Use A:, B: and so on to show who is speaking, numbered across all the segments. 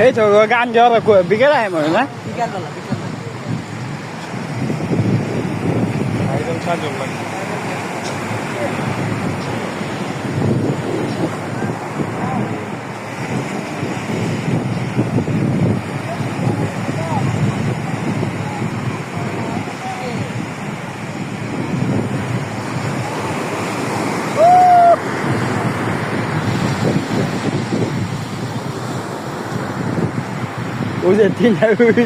A: এই তো গান গাওয়ার বিকেল আয় মনে না
B: বিকালবেলা
C: একদম সাজল লাগে
A: ওই যে তিনটা উঠে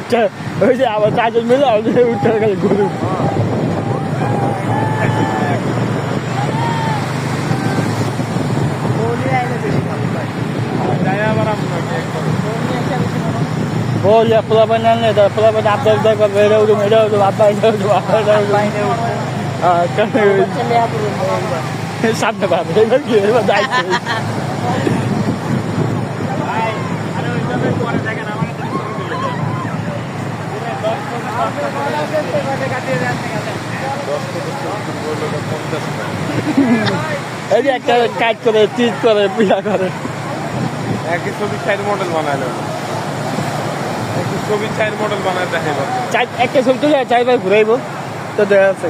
A: ওই যে আবার চারজন মিলে উঠে গেলে গরু বলে পোলা পানি আনলে পোলা পানি আবদার উদ্ধার করবে এটা উঠুম আব্বা এটা উঠুম আব্বা এটা উঠুম সামনে পাবে এবার কি এবার দায়িত্ব এই যে একটা কাজ করে চিজ করে পূজা করে
C: একই ছবির চার মডেল বানাইলো একই ছবির চার মডেল বানায় দেখাইব
A: একটা ছবি তুলে চারবার ঘুরাইব তো দেখা যাচ্ছে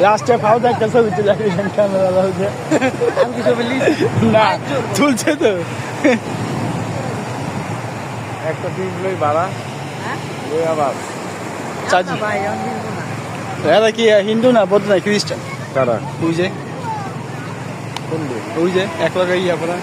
A: লাস্টে ফাউদা একটা ছবি তুলে ক্যামেরা হচ্ছে
B: আমি কি ছবি
A: না তুলছে তো
C: একটা পিস লই ভাড়া লই আবার
A: চাচি
B: ভাই আমি না
A: এরা কি হিন্দু না বৌদ্ধ না খ্রিস্টান
C: কারা
A: ওই যে
C: কোন দিন
A: ওই যে এক লাগাই ইয়া পড়া